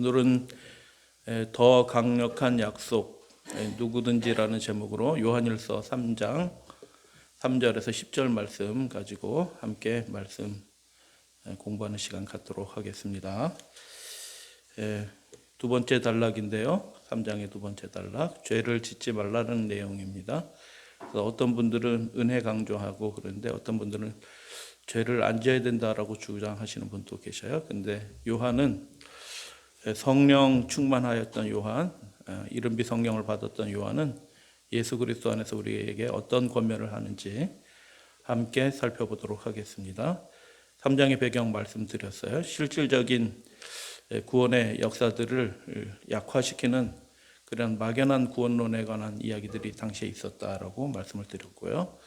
오늘은 더 강력한 약속 누구든지라는 제목으로 요한일서 3장 3절에서 10절 말씀 가지고 함께 말씀 공부하는 시간 갖도록 하겠습니다. 두 번째 단락인데요. 3장의 두 번째 단락, 죄를 짓지 말라는 내용입니다. 그래서 어떤 분들은 은혜 강조하고 그런데 어떤 분들은 죄를 안 지어야 된다라고 주장하시는 분도 계셔요. 근데 요한은 성령 충만하였던 요한, 이른비 성령을 받았던 요한은 예수 그리스도 안에서 우리에게 어떤 권면을 하는지 함께 살펴보도록 하겠습니다. 3장의 배경 말씀드렸어요. 실질적인 구원의 역사들을 약화시키는 그런 막연한 구원론에 관한 이야기들이 당시에 있었다라고 말씀을 드렸고요.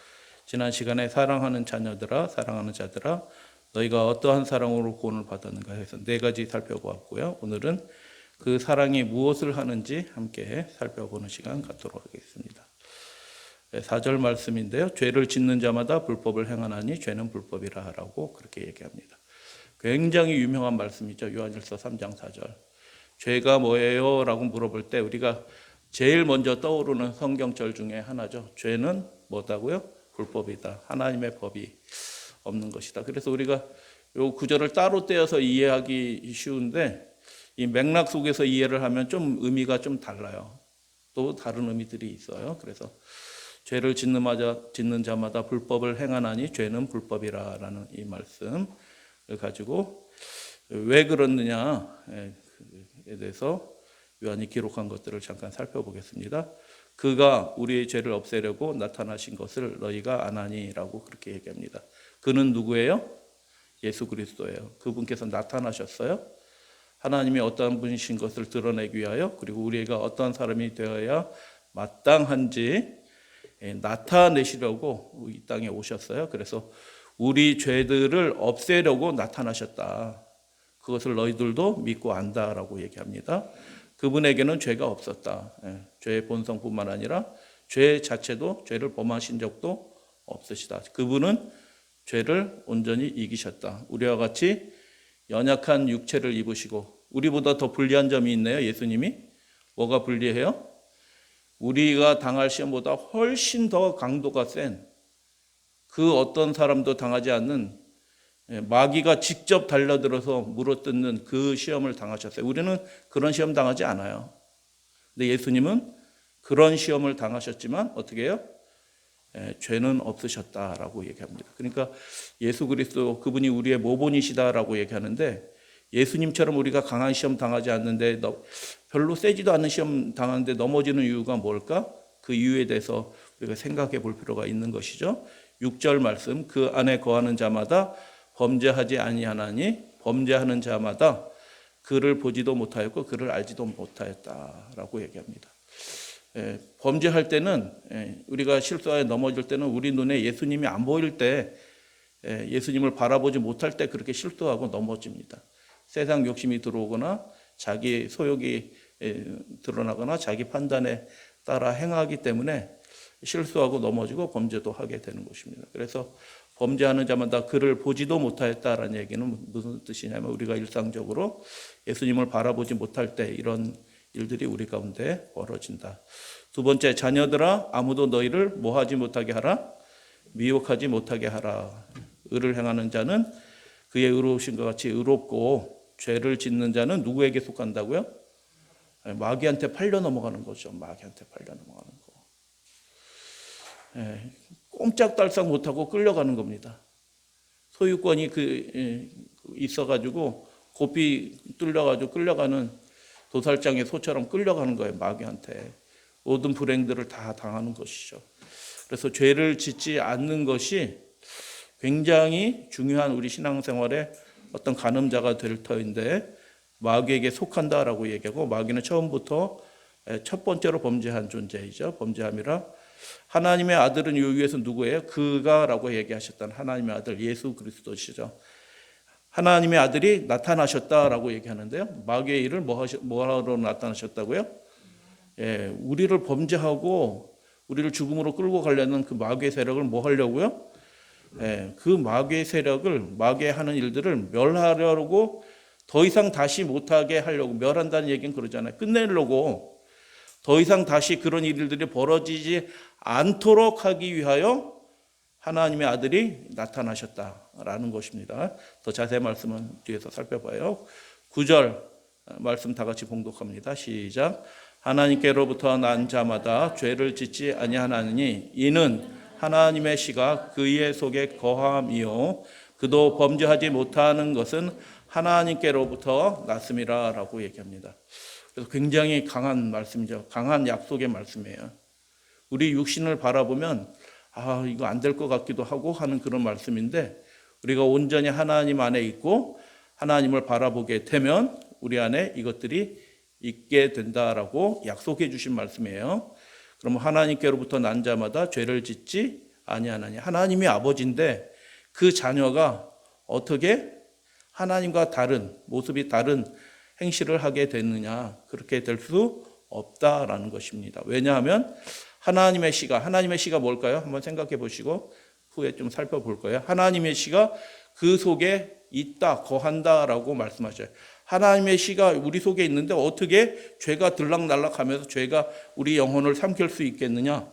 지난 시간에 사랑하는 자녀들아, 사랑하는 자들아, 너희가 어떠한 사랑으로 구원을 받았는가 해서 네 가지 살펴보았고요. 오늘은 그 사랑이 무엇을 하는지 함께 살펴보는 시간 갖도록 하겠습니다. 4절 말씀인데요. 죄를 짓는 자마다 불법을 행하나니 죄는 불법이라 라고 그렇게 얘기합니다. 굉장히 유명한 말씀이죠. 요한일서 3장 4절. 죄가 뭐예요? 라고 물어볼 때 우리가 제일 먼저 떠오르는 성경절 중에 하나죠. 죄는 뭐다고요? 불법이다. 하나님의 법이 없는 것이다. 그래서 우리가 이 구절을 따로 떼어서 이해하기 쉬운데 이 맥락 속에서 이해를 하면 좀 의미가 좀 달라요. 또 다른 의미들이 있어요. 그래서 죄를 짓는 자마다 불법을 행하나니 죄는 불법이라라는 이 말씀을 가지고 왜 그렇느냐에 대해서 요한이 기록한 것들을 잠깐 살펴보겠습니다. 그가 우리의 죄를 없애려고 나타나신 것을 너희가 아나니라고 그렇게 얘기합니다. 그는 누구예요? 예수 그리스도예요. 그분께서 나타나셨어요. 하나님이 어떠한 분이신 것을 드러내기 위하여 그리고 우리가 어떠한 사람이 되어야 마땅한지 나타내시려고 이 땅에 오셨어요. 그래서 우리 죄들을 없애려고 나타나셨다. 그것을 너희들도 믿고 안다라고 얘기합니다. 그분에게는 죄가 없었다. 죄의 본성뿐만 아니라 죄 자체도 죄를 범하신 적도 없으시다. 그분은 죄를 온전히 이기셨다. 우리와 같이 연약한 육체를 입으시고 우리보다 더 불리한 점이 있네요. 예수님이. 뭐가 불리해요? 우리가 당할 시험보다 훨씬 더 강도가 센 그 어떤 사람도 당하지 않는 마귀가 직접 달려들어서 물어뜯는 그 시험을 당하셨어요. 우리는 그런 시험 당하지 않아요. 근데 예수님은 그런 시험을 당하셨지만 어떻게 해요? 죄는 없으셨다라고 얘기합니다. 그러니까 예수 그리스도 그분이 우리의 모본이시다라고 얘기하는데 예수님처럼 우리가 강한 시험 당하지 않는데 별로 세지도 않은 시험 당하는데 넘어지는 이유가 뭘까? 그 이유에 대해서 우리가 생각해 볼 필요가 있는 것이죠. 6절 말씀, 그 안에 거하는 자마다 범죄하지 아니하나니 범죄하는 자마다 그를 보지도 못하였고 그를 알지도 못하였다라고 얘기합니다. 범죄할 때는 우리가 실수하여 넘어질 때는 우리 눈에 예수님이 안 보일 때 예수님을 바라보지 못할 때 그렇게 실수하고 넘어집니다. 세상 욕심이 들어오거나 자기 소욕이 드러나거나 자기 판단에 따라 행하기 때문에 실수하고 넘어지고 범죄도 하게 되는 것입니다. 그래서 범죄하는 자마다 그를 보지도 못하였다라는 얘기는 무슨 뜻이냐면 우리가 일상적으로 예수님을 바라보지 못할 때 이런 일들이 우리 가운데 벌어진다. 두 번째, 자녀들아 아무도 너희를 뭐하지 못하게 하라? 미혹하지 못하게 하라. 의를 행하는 자는 그의 의로우신 것 같이 의롭고 죄를 짓는 자는 누구에게 속한다고요? 마귀한테 팔려 넘어가는 거죠. 마귀한테 팔려 넘어가는 거. 꼼짝달싹 못하고 끌려가는 겁니다. 소유권이 있어가지고 고삐 뚫려가지고 끌려가는 도살장의 소처럼 끌려가는 거예요. 마귀한테. 모든 불행들을 다 당하는 것이죠. 그래서 죄를 짓지 않는 것이 굉장히 중요한 우리 신앙생활의 어떤 가늠자가 될 터인데 마귀에게 속한다라고 얘기하고 마귀는 처음부터 첫 번째로 범죄한 존재이죠. 범죄함이라 하나님의 아들은 이 위에서 누구예요? 그가라고 얘기하셨던 하나님의 아들 예수 그리스도시죠. 하나님의 아들이 나타나셨다라고 얘기하는데요. 마귀의 일을 뭐하러 나타나셨다고요? 우리를 범죄하고 우리를 죽음으로 끌고 가려는 그 마귀의 세력을 뭐 하려고요? 그 마귀의 세력을 마귀의 하는 일들을 멸하려고 더 이상 다시 못하게 하려고, 멸한다는 얘기는 그러잖아요. 끝내려고 더 이상 다시 그런 일들이 벌어지지 않도록 하기 위하여 하나님의 아들이 나타나셨다라는 것입니다. 더 자세한 말씀은 뒤에서 살펴봐요. 9절 말씀 다 같이 봉독합니다. 시작. 하나님께로부터 난 자마다 죄를 짓지 아니하나니 이는 하나님의 씨가 그의 속에 거함이요 그도 범죄하지 못하는 것은 하나님께로부터 났음이라 라고 얘기합니다. 그래서 굉장히 강한 말씀이죠. 강한 약속의 말씀이에요. 우리 육신을 바라보면 이거 안 될 것 같기도 하고 하는 그런 말씀인데, 우리가 온전히 하나님 안에 있고 하나님을 바라보게 되면 우리 안에 이것들이 있게 된다라고 약속해 주신 말씀이에요. 그럼 하나님께로부터 난 자마다 죄를 짓지 아니하나니, 하나님이 아버지인데 그 자녀가 어떻게 하나님과 다른, 모습이 다른 행실을 하게 됐느냐? 그렇게 될 수 없다라는 것입니다. 왜냐하면 하나님의 씨가 뭘까요? 한번 생각해 보시고 후에 좀 살펴볼 거예요. 하나님의 씨가 그 속에 있다, 거한다라고 말씀하셔요. 하나님의 씨가 우리 속에 있는데 어떻게 죄가 들락날락하면서 죄가 우리 영혼을 삼킬 수 있겠느냐?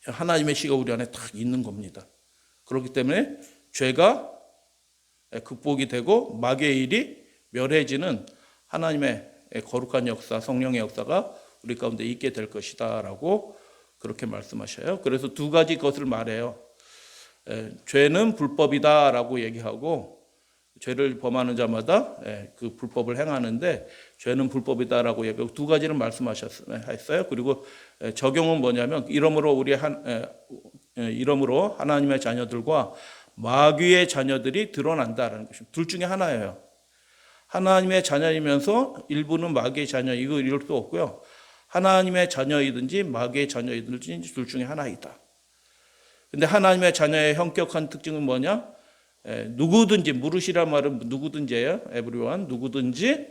하나님의 씨가 우리 안에 딱 있는 겁니다. 그렇기 때문에 죄가 극복이 되고 마귀의 일이 멸해지는 하나님의 거룩한 역사, 성령의 역사가 우리 가운데 있게 될 것이다 라고 그렇게 말씀하셔요. 그래서 두 가지 것을 말해요. 죄는 불법이다 라고 얘기하고, 죄를 범하는 자마다 그 불법을 행하는데 죄는 불법이다 라고 얘기하고 두 가지를 말씀하셨어요. 그리고 적용은 뭐냐면 이러므로 하나님의 자녀들과 마귀의 자녀들이 드러난다라는 것입니다. 둘 중에 하나예요. 하나님의 자녀이면서 일부는 마귀의 자녀, 이거 이럴 수 없고요. 하나님의 자녀이든지 마귀의 자녀이든지 둘 중에 하나이다. 근데 하나님의 자녀의 현격한 특징은 뭐냐? 누구든지, 무릇이란 말은 누구든지예요. everyone, 누구든지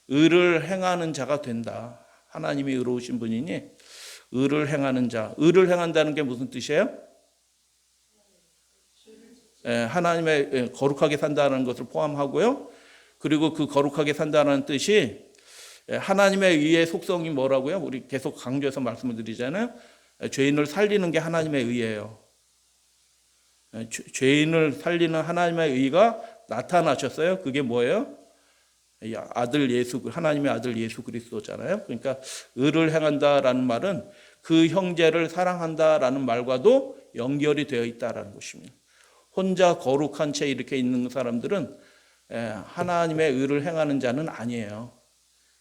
의를 행하는 자가 된다. 하나님이 의로우신 분이니 의를 행하는 자. 의를 행한다는 게 무슨 뜻이에요? 하나님의 거룩하게 산다는 것을 포함하고요. 그리고 그 거룩하게 산다는 뜻이 하나님의 의의 속성이 뭐라고요? 우리 계속 강조해서 말씀을 드리잖아요. 죄인을 살리는 게 하나님의 의예요. 죄인을 살리는 하나님의 의가 나타나셨어요. 그게 뭐예요? 하나님의 아들 예수 그리스도잖아요. 그러니까 의를 행한다라는 말은 그 형제를 사랑한다라는 말과도 연결이 되어 있다라는 것입니다. 혼자 거룩한 채 이렇게 있는 사람들은 하나님의 의를 행하는 자는 아니에요.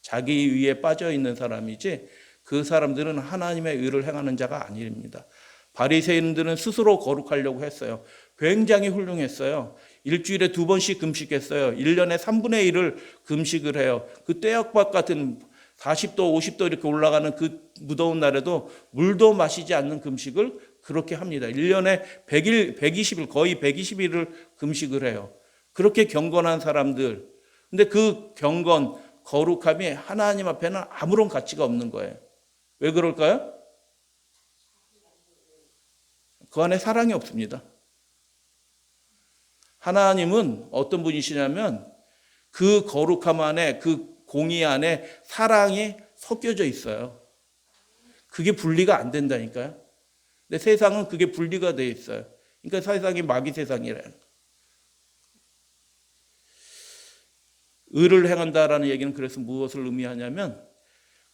자기 의에 빠져 있는 사람이지 그 사람들은 하나님의 의를 행하는 자가 아닙니다. 바리새인들은 스스로 거룩하려고 했어요. 굉장히 훌륭했어요. 일주일에 2번씩 금식했어요. 1년에 3분의 1을 금식을 해요. 그 떼약밥 같은 40도, 50도 이렇게 올라가는 그 무더운 날에도 물도 마시지 않는 금식을 그렇게 합니다. 1년에 100일, 120일, 거의 120일을 금식을 해요. 그렇게 경건한 사람들. 근데 그 경건, 거룩함이 하나님 앞에는 아무런 가치가 없는 거예요. 왜 그럴까요? 그 안에 사랑이 없습니다. 하나님은 어떤 분이시냐면 그 거룩함 안에, 그 공의 안에 사랑이 섞여져 있어요. 그게 분리가 안 된다니까요. 근데 세상은 그게 분리가 되어 있어요. 그러니까 세상이 마귀 세상이래요. 의를 행한다라는 얘기는 그래서 무엇을 의미하냐면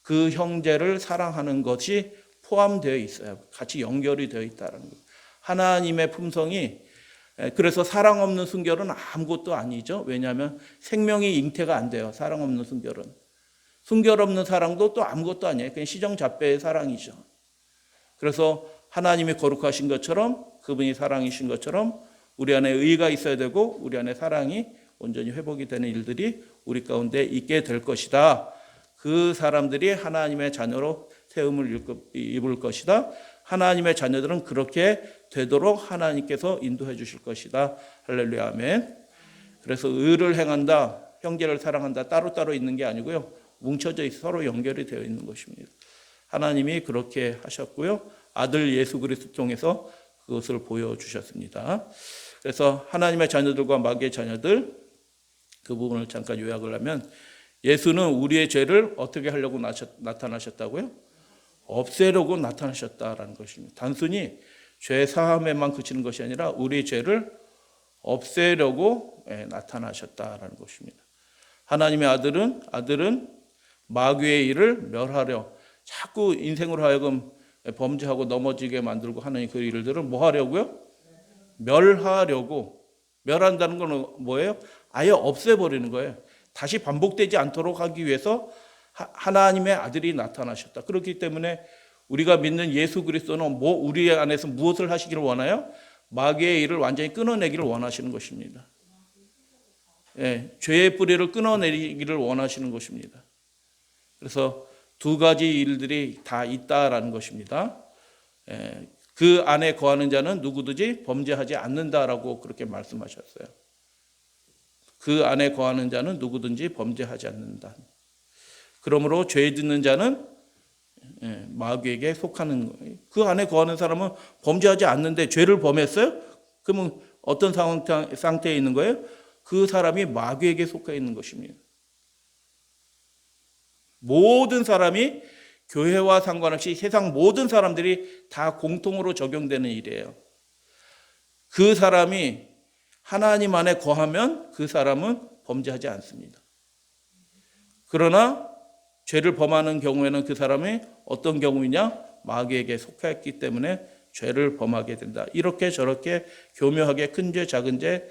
그 형제를 사랑하는 것이 포함되어 있어요. 같이 연결이 되어 있다는 거예요. 하나님의 품성이, 그래서 사랑 없는 순결은 아무것도 아니죠. 왜냐하면 생명이 잉태가 안 돼요. 사랑 없는 순결은. 순결 없는 사랑도 또 아무것도 아니에요. 그냥 시정잡배의 사랑이죠. 그래서 하나님이 거룩하신 것처럼, 그분이 사랑이신 것처럼 우리 안에 의가 있어야 되고 우리 안에 사랑이 온전히 회복이 되는 일들이 우리 가운데 있게 될 것이다. 그 사람들이 하나님의 자녀로 세움을 입을 것이다. 하나님의 자녀들은 그렇게 되도록 하나님께서 인도해 주실 것이다. 할렐루야, 아멘. 그래서 의를 행한다, 형제를 사랑한다, 따로따로 있는 게 아니고요. 뭉쳐져 있어 서로 연결이 되어 있는 것입니다. 하나님이 그렇게 하셨고요. 아들 예수 그리스도 통해서 그것을 보여주셨습니다. 그래서 하나님의 자녀들과 마귀의 자녀들, 그 부분을 잠깐 요약을 하면 예수는 우리의 죄를 어떻게 하려고 나타나셨다고요? 없애려고 나타나셨다라는 것입니다. 단순히 죄 사함에만 그치는 것이 아니라 우리의 죄를 없애려고 나타나셨다라는 것입니다. 하나님의 아들은 마귀의 일을 멸하려 자꾸 인생으로 하여금 범죄하고 넘어지게 만들고 하는 그 일들을 뭐 하려고요? 멸하려고. 멸한다는 건 뭐예요? 아예 없애버리는 거예요. 다시 반복되지 않도록 하기 위해서 하나님의 아들이 나타나셨다. 그렇기 때문에 우리가 믿는 예수 그리스도는 우리 안에서 무엇을 하시기를 원해요? 마귀의 일을 완전히 끊어내기를 원하시는 것입니다. 죄의 뿌리를 끊어내기를 원하시는 것입니다. 그래서 두 가지 일들이 다 있다라는 것입니다. 그 안에 거하는 자는 누구든지 범죄하지 않는다라고 그렇게 말씀하셨어요. 그 안에 거하는 자는 누구든지 범죄하지 않는다. 그러므로 죄 짓는 자는 마귀에게 속하는 거예요. 그 안에 거하는 사람은 범죄하지 않는데 죄를 범했어요? 그러면 어떤 상태에 있는 거예요? 그 사람이 마귀에게 속해 있는 것입니다. 모든 사람이 교회와 상관없이 세상 모든 사람들이 다 공통으로 적용되는 일이에요. 그 사람이 하나님 안에 거하면 그 사람은 범죄하지 않습니다. 그러나 죄를 범하는 경우에는 그 사람이 어떤 경우이냐? 마귀에게 속했기 때문에 죄를 범하게 된다. 이렇게 저렇게 교묘하게 큰 죄, 작은 죄,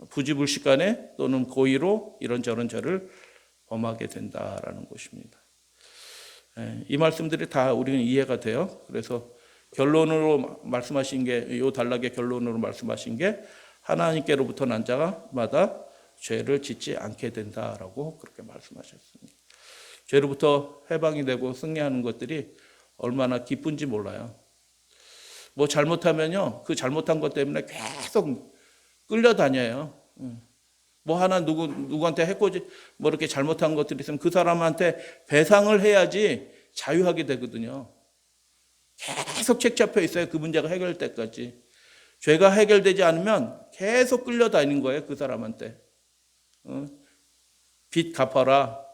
부지불식간에 또는 고의로 이런저런 죄를 범하게 된다라는 것입니다. 이 말씀들이 다 우리는 이해가 돼요. 그래서 결론으로 말씀하신 게, 이 단락의 결론으로 말씀하신 게 하나님께로부터 난 자마다 죄를 짓지 않게 된다라고 그렇게 말씀하셨습니다. 죄로부터 해방이 되고 승리하는 것들이 얼마나 기쁜지 몰라요. 뭐 잘못하면요, 그 잘못한 것 때문에 계속 끌려다녀요. 뭐 하나 누구한테 해코지 뭐 이렇게 잘못한 것들이 있으면 그 사람한테 배상을 해야지 자유하게 되거든요. 계속 책 잡혀 있어요. 그 문제가 해결될 때까지. 죄가 해결되지 않으면 계속 끌려다니는 거예요. 그 사람한테. 빚 갚아라.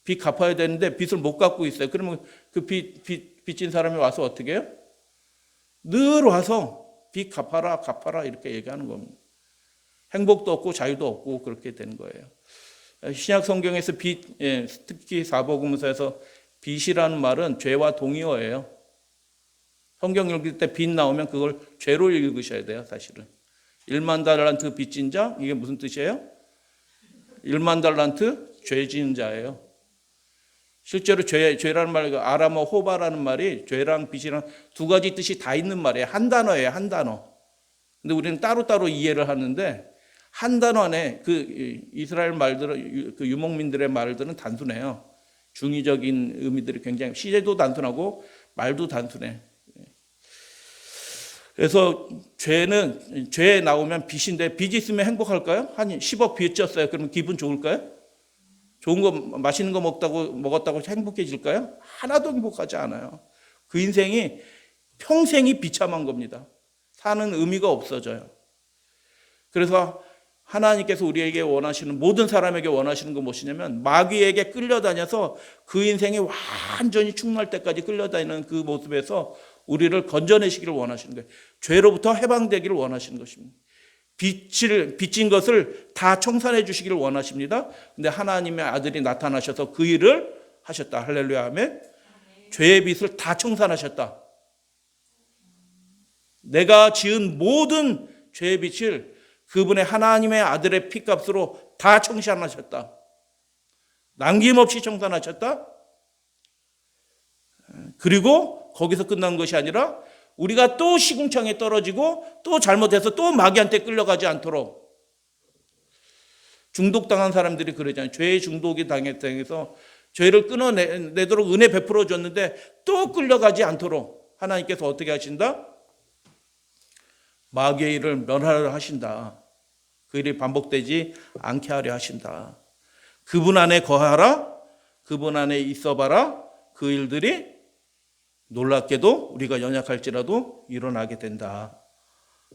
빚 갚아야 되는데 빚을 못 갚고 있어요. 그러면 그 빚진 사람이 와서 어떻게 해요? 늘 와서 빚 갚아라, 갚아라 이렇게 얘기하는 겁니다. 행복도 없고 자유도 없고 그렇게 되는 거예요. 신약 성경에서 특히 사복음서에서 빚이라는 말은 죄와 동의어예요. 성경 읽을 때 빚 나오면 그걸 죄로 읽으셔야 돼요, 사실은. 1만 달란트 빚진 자, 이게 무슨 뜻이에요? 1만 달란트 죄 지은 자예요. 실제로 죄라는 말, 아람어 호바라는 말이 죄랑 빚이랑 두 가지 뜻이 다 있는 말이에요. 한 단어예요, 한 단어. 근데 우리는 따로따로 이해를 하는데 한 단어 안에 그 이스라엘 말들은, 그 유목민들의 말들은 단순해요. 중의적인 의미들이 굉장히, 시제도 단순하고 말도 단순해. 그래서 죄에 나오면 빚인데, 빚이 있으면 행복할까요? 한 10억 빚졌어요. 그러면 기분 좋을까요? 좋은 거, 맛있는 거 먹었다고 행복해질까요? 하나도 행복하지 않아요. 그 인생이 평생이 비참한 겁니다. 사는 의미가 없어져요. 그래서 하나님께서 우리에게 원하시는, 모든 사람에게 원하시는 건 무엇이냐면 마귀에게 끌려다녀서 그 인생이 완전히 충만할 때까지 끌려다니는 그 모습에서 우리를 건져내시기를 원하시는 거예요. 죄로부터 해방되기를 원하시는 것입니다. 빚진 것을 다 청산해 주시기를 원하십니다. 근데 하나님의 아들이 나타나셔서 그 일을 하셨다. 할렐루야 아멘. 죄의 빚을 다 청산하셨다. 내가 지은 모든 죄의 빚을 그분의 하나님의 아들의 피값으로 다 청산하셨다. 남김없이 청산하셨다. 그리고 거기서 끝난 것이 아니라 우리가 또 시궁창에 떨어지고 또 잘못해서 또 마귀한테 끌려가지 않도록, 중독당한 사람들이 그러잖아요. 죄의 중독이 당해서 죄를 끊어내도록 은혜 베풀어 줬는데 또 끌려가지 않도록 하나님께서 어떻게 하신다? 마귀의 일을 멸하려 하신다. 그 일이 반복되지 않게 하려 하신다. 그분 안에 거하라, 그분 안에 있어봐라. 그 일들이 놀랍게도 우리가 연약할지라도 일어나게 된다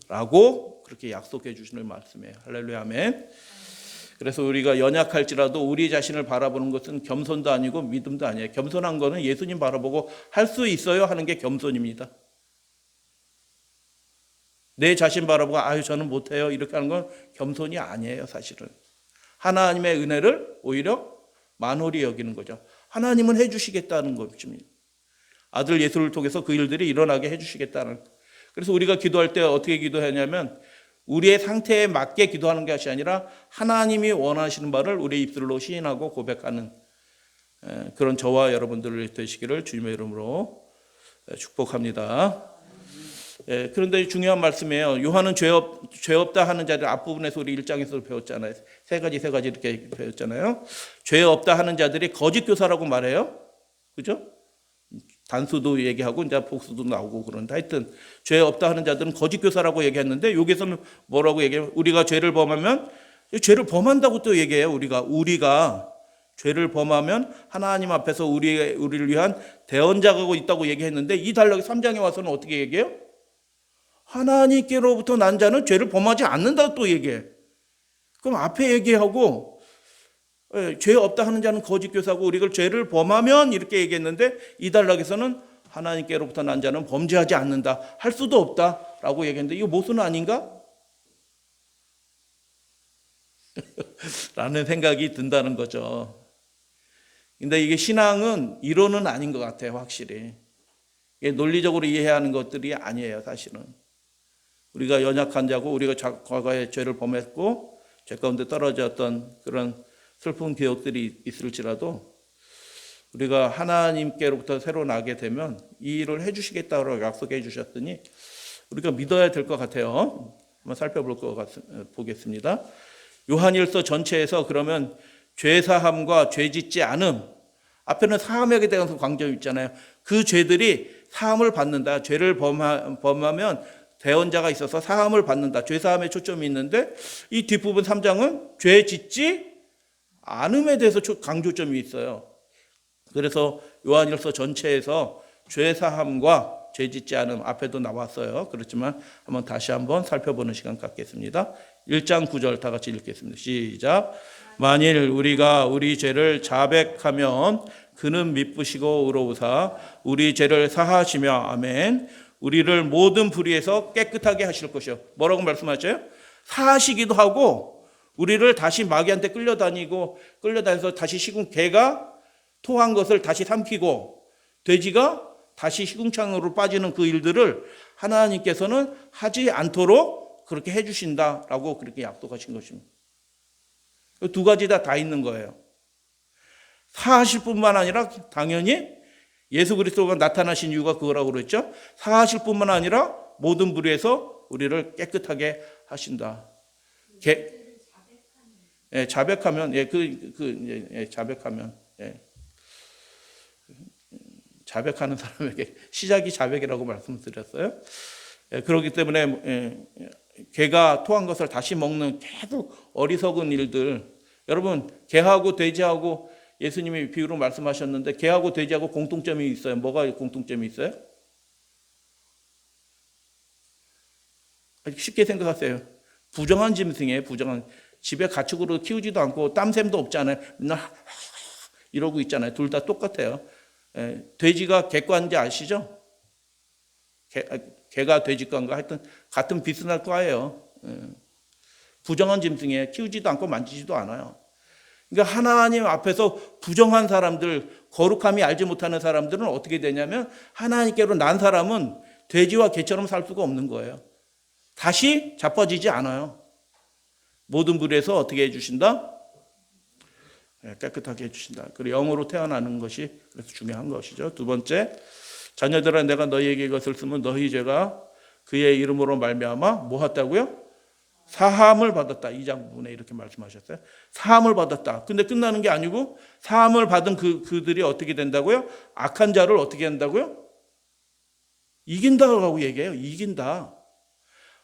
라고 그렇게 약속해 주시는 말씀이에요. 할렐루야 아멘. 그래서 우리가 연약할지라도 우리 자신을 바라보는 것은 겸손도 아니고 믿음도 아니에요. 겸손한 거는 예수님 바라보고 할 수 있어요 하는 게 겸손입니다. 내 자신 바라보고 아유 저는 못해요 이렇게 하는 건 겸손이 아니에요. 사실은 하나님의 은혜를 오히려 만홀히 여기는 거죠. 하나님은 해주시겠다는 것입니다. 아들 예수를 통해서 그 일들이 일어나게 해주시겠다는. 그래서 우리가 기도할 때 어떻게 기도하냐면 우리의 상태에 맞게 기도하는 것이 아니라 하나님이 원하시는 바를 우리의 입술로 시인하고 고백하는 그런 저와 여러분들 되시기를 주님의 이름으로 축복합니다. 그런데 중요한 말씀이에요. 요한은 죄 없다 하는 자들 앞부분에서 우리 1장에서 배웠잖아요. 세 가지 이렇게 배웠잖아요. 죄 없다 하는 자들이 거짓 교사라고 말해요. 그죠? 단수도 얘기하고 이제 복수도 나오고 그런데 하여튼 죄 없다 하는 자들은 거짓 교사라고 얘기했는데 여기서는 뭐라고 얘기해요? 우리가 죄를 범하면 죄를 범한다고 또 얘기해요. 우리가 죄를 범하면 하나님 앞에서 우리를 위한 대언자가 있다고 얘기했는데 이 달력 3장에 와서는 어떻게 얘기해요? 하나님께로부터 난 자는 죄를 범하지 않는다고 또 얘기해. 그럼 앞에 얘기하고 죄 없다 하는 자는 거짓 교사고 우리가 죄를 범하면 이렇게 얘기했는데 이 단락에서는 하나님께로부터 난 자는 범죄하지 않는다. 할 수도 없다라고 얘기했는데 이거 모순 아닌가? 라는 생각이 든다는 거죠. 근데 이게 신앙은 이론은 아닌 것 같아요. 확실히. 이게 논리적으로 이해해야 하는 것들이 아니에요. 사실은. 우리가 연약한 자고 우리가 과거에 죄를 범했고 죄 가운데 떨어졌던 그런 슬픈 기억들이 있을지라도 우리가 하나님께로부터 새로 나게 되면 이 일을 해주시겠다고 약속해 주셨더니 우리가 믿어야 될 것 같아요. 한번 보겠습니다. 요한일서 전체에서 그러면 죄사함과 죄짓지 않음 앞에는 사함에 대해서 강조가 있잖아요. 그 죄들이 사함을 받는다. 죄를 범하면 대언자가 있어서 사함을 받는다. 죄사함에 초점이 있는데 이 뒷부분 3장은 죄짓지 않음에 대해서 강조점이 있어요. 그래서 요한일서 전체에서 죄사함과 죄짓지 않음 앞에도 나왔어요. 그렇지만 다시 한번 살펴보는 시간 갖겠습니다. 1장 9절 다 같이 읽겠습니다. 시작. 만일 우리가 우리 죄를 자백하면 그는 미쁘시고 의로우사 우리 죄를 사하시며 아멘. 우리를 모든 불의에서 깨끗하게 하실 것이요. 뭐라고 말씀하셔요? 사하시기도 하고 우리를 다시 마귀한테 끌려다녀서 다시 개가 토한 것을 다시 삼키고 돼지가 다시 시궁창으로 빠지는 그 일들을 하나님께서는 하지 않도록 그렇게 해주신다라고 그렇게 약속하신 것입니다. 두 가지 다 있는 거예요. 사하실 뿐만 아니라 당연히 예수 그리스도가 나타나신 이유가 그거라고 그랬죠. 사하실 뿐만 아니라 모든 불의에서 우리를 깨끗하게 하신다. 자백하면 자백하면 자백하는 사람에게 시작이 자백이라고 말씀드렸어요. 그렇기 때문에 개가 토한 것을 다시 먹는 계속 어리석은 일들. 여러분 개하고 돼지하고 예수님이 비유로 말씀하셨는데 개하고 돼지하고 공통점이 있어요. 뭐가 공통점이 있어요? 쉽게 생각하세요. 부정한 짐승이에요. 집에 가축으로 키우지도 않고 땀샘도 없잖아요. 맨날 이러고 있잖아요. 둘 다 똑같아요. 돼지가 객과인지 아시죠? 개가 돼지과인가 하여튼 같은 비슷한 과예요. 부정한 짐승이에요. 키우지도 않고 만지지도 않아요. 그러니까 하나님 앞에서 부정한 사람들, 거룩함이 알지 못하는 사람들은 어떻게 되냐면 하나님께로 난 사람은 돼지와 개처럼 살 수가 없는 거예요. 다시 자빠지지 않아요. 모든 불에서 어떻게 해주신다? 깨끗하게 해주신다. 그리고 영으로 태어나는 것이 그래서 중요한 것이죠. 두 번째, 자녀들아 내가 너희에게 이것을 쓰면 너희 죄가 그의 이름으로 말미암아 뭐 했다고요? 사함을 받았다. 2장 부분에 이렇게 말씀하셨어요. 사함을 받았다. 근데 끝나는 게 아니고 사함을 받은 그들이 어떻게 된다고요? 악한 자를 어떻게 한다고요? 이긴다고 얘기해요. 이긴다.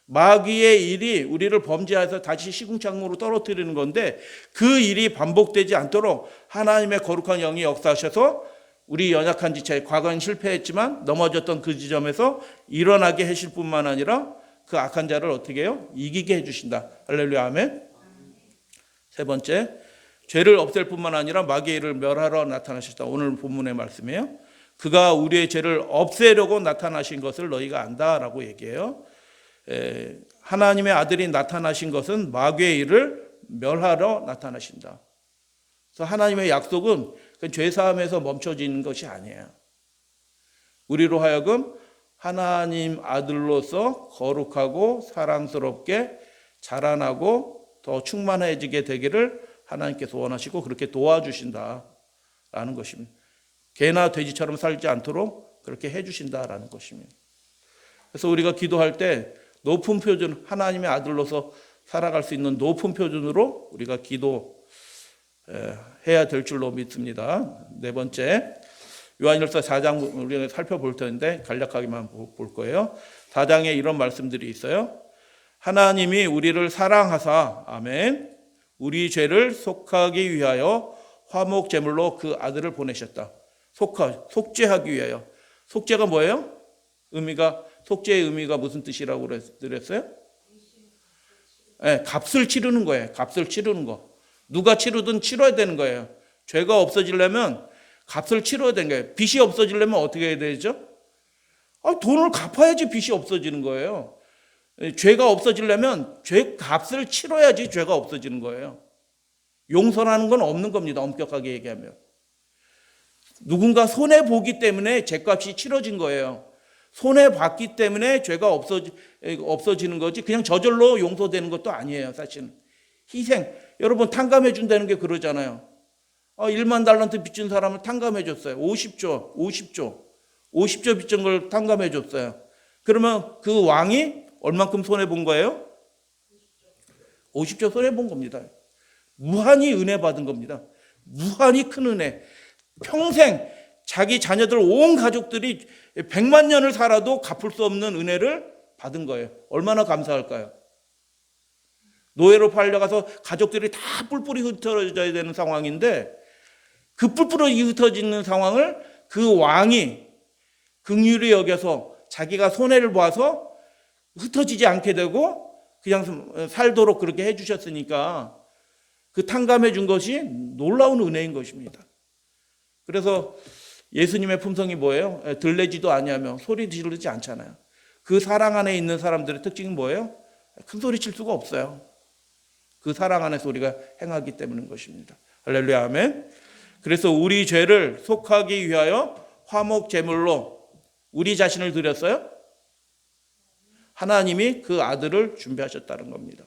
마귀의 일이 우리를 범죄해서 다시 시궁창으로 떨어뜨리는 건데 그 일이 반복되지 않도록 하나님의 거룩한 영이 역사하셔서 우리 연약한 지체, 과거엔 실패했지만 넘어졌던 그 지점에서 일어나게 하실 뿐만 아니라 그 악한 자를 어떻게 해요? 이기게 해주신다. 할렐루야 아멘. 세 번째, 죄를 없앨 뿐만 아니라 마귀의 일을 멸하러 나타나셨다. 오늘 본문의 말씀이에요. 그가 우리의 죄를 없애려고 나타나신 것을 너희가 안다라고 얘기해요. 하나님의 아들이 나타나신 것은 마귀의 일을 멸하러 나타나신다. 그래서 하나님의 약속은 죄사함에서 멈춰지는 것이 아니에요. 우리로 하여금 하나님 아들로서 거룩하고 사랑스럽게 자라나고 더 충만해지게 되기를 하나님께서 원하시고 그렇게 도와주신다라는 것입니다. 개나 돼지처럼 살지 않도록 그렇게 해주신다라는 것입니다. 그래서 우리가 기도할 때 높은 표준, 하나님의 아들로서 살아갈 수 있는 높은 표준으로 우리가 기도해야 될 줄로 믿습니다. 네 번째, 요한일서 4장 우리가 살펴볼 텐데 간략하게만 볼 거예요. 4장에 이런 말씀들이 있어요. 하나님이 우리를 사랑하사, 아멘, 우리 죄를 속하기 위하여 화목 제물로 그 아들을 보내셨다. 속죄하기 위하여. 속죄가 뭐예요? 속죄의 의미가 무슨 뜻이라고 그랬어요? 네, 값을 치르는 거예요. 값을 치르는 거. 누가 치르든 치러야 되는 거예요. 죄가 없어지려면 값을 치러야 되는 거예요. 빚이 없어지려면 어떻게 해야 되죠? 돈을 갚아야지 빚이 없어지는 거예요. 죄가 없어지려면 죄 값을 치러야지 죄가 없어지는 거예요. 용서라는 건 없는 겁니다. 엄격하게 얘기하면. 누군가 손해보기 때문에 죄값이 치러진 거예요. 손해봤기 때문에 죄가 없어지는 거지 그냥 저절로 용서되는 것도 아니에요. 사실은. 희생. 여러분 탕감해 준다는 게 그러잖아요. 1만 달란트 빚진 사람을 탕감해 줬어요. 50조 빚진 걸 탕감해 줬어요. 그러면 그 왕이 얼만큼 손해본 거예요? 50조 손해본 겁니다. 무한히 은혜 받은 겁니다. 무한히 큰 은혜. 평생 자기 자녀들 온 가족들이 100만 년을 살아도 갚을 수 없는 은혜를 받은 거예요. 얼마나 감사할까요? 노예로 팔려가서 가족들이 다 뿔뿔이 흩어져야 되는 상황인데 그 뿔뿔이 흩어지는 상황을 그 왕이 긍휼히 여겨서 자기가 손해를 봐서 흩어지지 않게 되고 그냥 살도록 그렇게 해주셨으니까 그 탕감해 준 것이 놀라운 은혜인 것입니다. 그래서 예수님의 품성이 뭐예요? 들레지도 아니하며 소리 지르지 않잖아요. 그 사랑 안에 있는 사람들의 특징이 뭐예요? 큰 소리 칠 수가 없어요. 그 사랑 안에 소리가 행하기 때문인 것입니다. 할렐루야, 아멘. 그래서 우리 죄를 속하기 위하여 화목 제물로 우리 자신을 드렸어요. 하나님이 그 아들을 준비하셨다는 겁니다.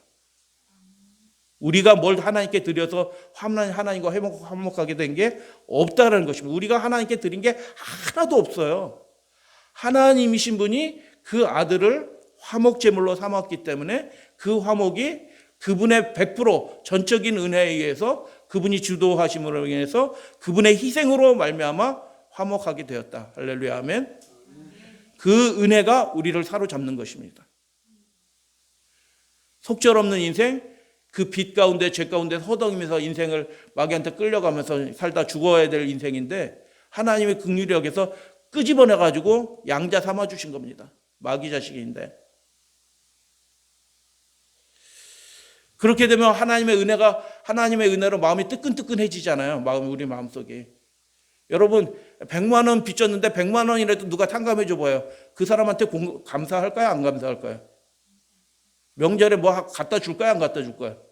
우리가 뭘 하나님께 드려서 하나님과 화목하게 된 게 없다는 것입니다. 우리가 하나님께 드린 게 하나도 없어요. 하나님이신 분이 그 아들을 화목 제물로 삼았기 때문에 그 화목이 그분의 100% 전적인 은혜에 의해서 그분이 주도하심으로 인해서 그분의 희생으로 말미암아 화목하게 되었다. 할렐루야, 아멘. 그 은혜가 우리를 사로잡는 것입니다. 속절없는 인생, 그 빛 가운데 죄 가운데 허덕이면서 인생을 마귀한테 끌려가면서 살다 죽어야 될 인생인데 하나님의 긍휼히 여겨서 끄집어내가지고 양자 삼아주신 겁니다. 마귀 자식인데. 그렇게 되면 하나님의 은혜로 마음이 뜨끈뜨끈해지잖아요. 우리 마음속에. 여러분 100만 원 빚졌는데 100만 원이라도 누가 탕감해 줘봐요. 그 사람한테 감사할까요? 안 감사할까요? 명절에 뭐 갖다 줄까요? 안 갖다 줄까요?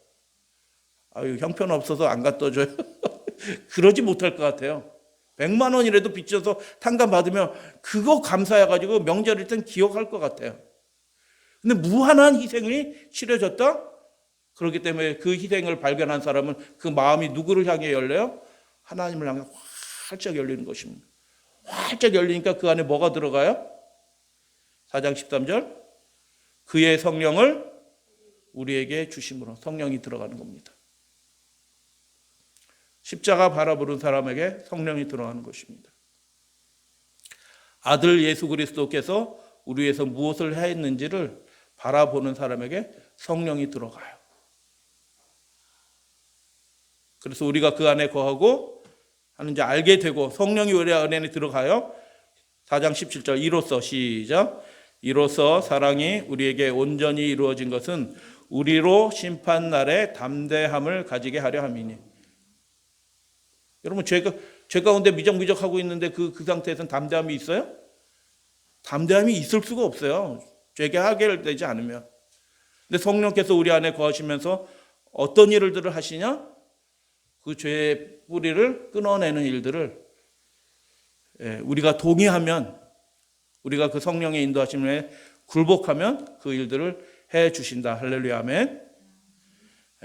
형편없어서 안 갖다 줘요. 그러지 못할 것 같아요. 100만 원이라도 빚져서 탕감 받으면 그거 감사해가지고 명절일 땐 기억할 것 같아요. 근데 무한한 희생이 치러졌다? 그렇기 때문에 그 희생을 발견한 사람은 그 마음이 누구를 향해 열려요? 하나님을 향해 활짝 열리는 것입니다. 활짝 열리니까 그 안에 뭐가 들어가요? 4장 13절 그의 성령을 우리에게 주심으로 성령이 들어가는 겁니다. 십자가 바라보는 사람에게 성령이 들어가는 것입니다. 아들 예수 그리스도께서 우리 위해서 무엇을 했는지를 바라보는 사람에게 성령이 들어가요. 그래서 우리가 그 안에 거하고 하는지 알게 되고 성령이 우리 안에 들어가요. 4장 17절 이로써 시작 이로써 사랑이 우리에게 온전히 이루어진 것은 우리로 심판날에 담대함을 가지게 하려 함이니. 여러분, 죄 가운데 미적미적하고 있는데 그 상태에서는 담대함이 있어요? 담대함이 있을 수가 없어요. 죄가 해결되지 않으면. 근데 성령께서 우리 안에 거하시면서 어떤 일들을 하시냐? 그 죄의 뿌리를 끊어내는 일들을 우리가 동의하면, 우리가 그 성령의 인도하심에 굴복하면 그 일들을 해 주신다. 할렐루야, 아멘.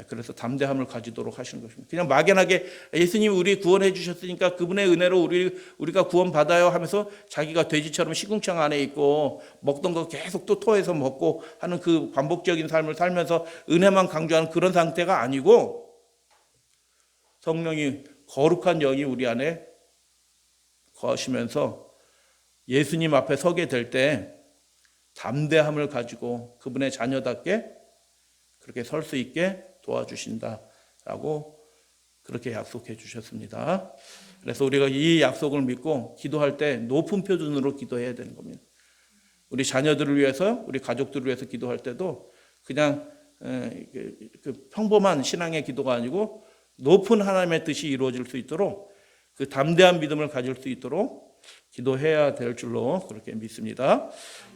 그래서 담대함을 가지도록 하시는 것입니다. 그냥 막연하게 예수님이 우리 구원해 주셨으니까 그분의 은혜로 우리가 구원 받아요 하면서 자기가 돼지처럼 시궁창 안에 있고 먹던 거 계속 또 토해서 먹고 하는 그 반복적인 삶을 살면서 은혜만 강조하는 그런 상태가 아니고, 성령이, 거룩한 영이 우리 안에 거하시면서 예수님 앞에 서게 될 때 담대함을 가지고 그분의 자녀답게 그렇게 설 수 있게 도와주신다라고 그렇게 약속해 주셨습니다. 그래서 우리가 이 약속을 믿고 기도할 때 높은 표준으로 기도해야 되는 겁니다. 우리 자녀들을 위해서, 우리 가족들을 위해서 기도할 때도 그냥 그 평범한 신앙의 기도가 아니고 높은 하나님의 뜻이 이루어질 수 있도록, 그 담대한 믿음을 가질 수 있도록 기도해야 될 줄로 그렇게 믿습니다.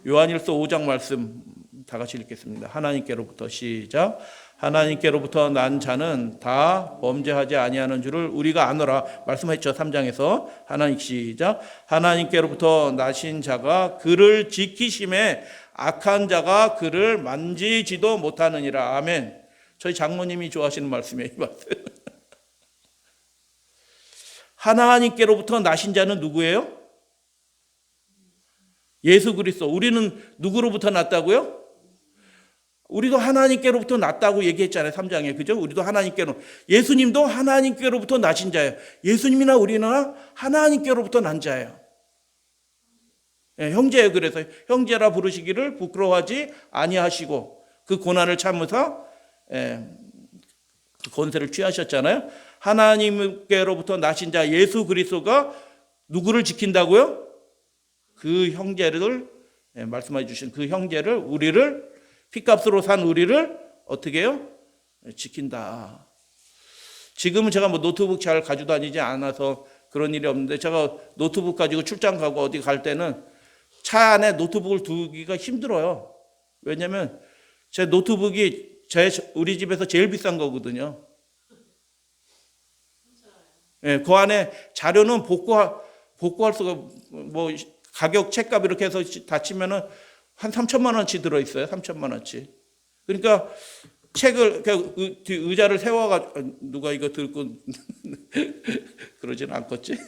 요한일서 5장 말씀 다 같이 읽겠습니다. 하나님께로부터, 시작. 하나님께로부터 난 자는 다 범죄하지 아니하는 줄을 우리가 아노라. 말씀했죠, 3장에서. 하나님, 시작. 하나님께로부터 나신 자가 그를 지키심에 악한 자가 그를 만지지도 못하느니라. 아멘. 저희 장모님이 좋아하시는 말씀이에요, 이 말씀. 하나님께로부터 나신 자는 누구예요? 예수 그리스도. 우리는 누구로부터 났다고요? 우리도 하나님께로부터 났다고 얘기했잖아요, 3장에. 그죠? 우리도 하나님께로. 예수님도 하나님께로부터 나신 자예요. 예수님이나 우리나 하나님께로부터 난 자예요. 형제예요. 그래서 형제라 부르시기를 부끄러워하지 아니하시고 그 고난을 참으사 그 권세를 취하셨잖아요. 하나님께로부터 나신 자 예수 그리스도가 누구를 지킨다고요? 그 형제를, 말씀해 주신 그 형제를, 우리를, 피값으로 산 우리를 어떻게 해요? 지킨다. 지금은 제가 뭐 노트북 잘 가지고 다니지 않아서 그런 일이 없는데, 제가 노트북 가지고 출장 가고 어디 갈 때는 차 안에 노트북을 두기가 힘들어요. 왜냐면 제 노트북이 우리 집에서 제일 비싼 거거든요. 그 안에 자료는 복구할 수가, 뭐 가격 책값 이렇게 해서 다 치면은 한 3천만 원치 들어있어요. 3천만 원치. 그러니까 책을, 의자를 세워가지고, 누가 이거 들고 그러지는 않겠지?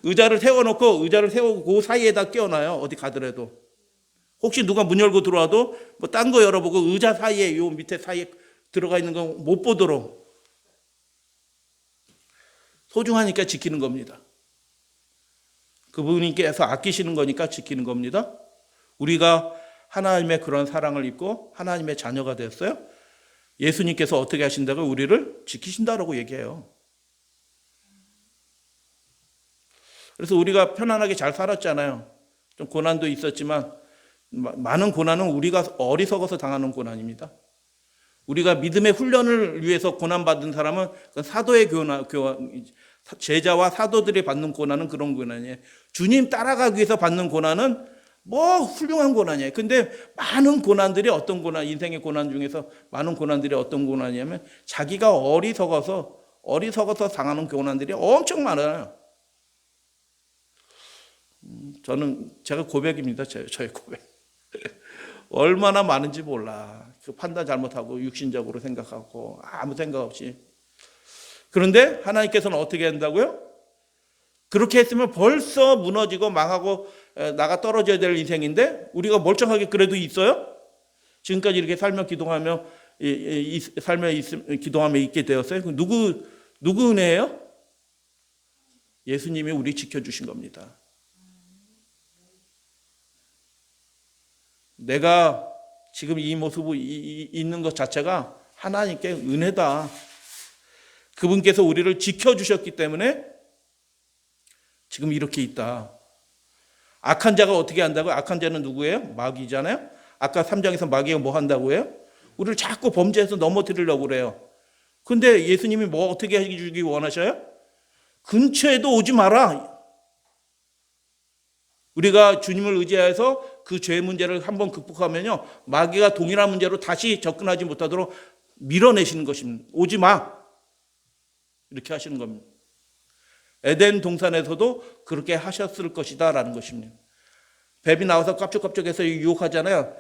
의자를 세워놓고, 의자를 세우고 그 사이에다 끼워놔요. 어디 가더라도. 혹시 누가 문 열고 들어와도 뭐 딴 거 열어보고 의자 사이에, 요 밑에 사이에 들어가 있는 거 못 보도록. 소중하니까 지키는 겁니다. 그분께서 아끼시는 거니까 지키는 겁니다. 우리가 하나님의 그런 사랑을 입고 하나님의 자녀가 되었어요. 예수님께서 어떻게 하신다고? 우리를 지키신다라고 얘기해요. 그래서 우리가 편안하게 잘 살았잖아요. 좀 고난도 있었지만 많은 고난은 우리가 어리석어서 당하는 고난입니다. 우리가 믿음의 훈련을 위해서 고난받은 사람은 사도의 교훈, 제자와 사도들이 받는 고난은 그런 고난이에요. 주님 따라가기 위해서 받는 고난은 뭐 훌륭한 고난이에요. 근데 많은 고난들이 어떤 고난, 인생의 고난 중에서 많은 고난들이 어떤 고난이냐면 자기가 어리석어서 당하는 고난들이 엄청 많아요. 제가 고백입니다. 저의 고백. 얼마나 많은지 몰라. 그 판단 잘못하고 육신적으로 생각하고 아무 생각 없이. 그런데 하나님께서는 어떻게 한다고요? 그렇게 했으면 벌써 무너지고 망하고 나가 떨어져야 될 인생인데 우리가 멀쩡하게 그래도 있어요? 지금까지 이렇게 살며 기도하며 기도하며 있게 되었어요. 누구 은혜예요? 예수님이 우리 지켜주신 겁니다. 내가 지금 이 모습이 있는 것 자체가 하나님께 은혜다. 그분께서 우리를 지켜주셨기 때문에 지금 이렇게 있다. 악한 자가 어떻게 한다고요? 악한 자는 누구예요? 마귀잖아요. 아까 3장에서 마귀가 뭐 한다고 해요? 우리를 자꾸 범죄해서 넘어뜨리려고 그래요. 근데 예수님이 뭐 어떻게 해주기 원하셔요? 근처에도 오지 마라. 우리가 주님을 의지해서 그 죄 문제를 한번 극복하면요, 마귀가 동일한 문제로 다시 접근하지 못하도록 밀어내시는 것입니다. 오지 마. 이렇게 하시는 겁니다. 에덴 동산에서도 그렇게 하셨을 것이다 라는 것입니다. 뱀이 나와서 깝죽깝죽해서 유혹하잖아요.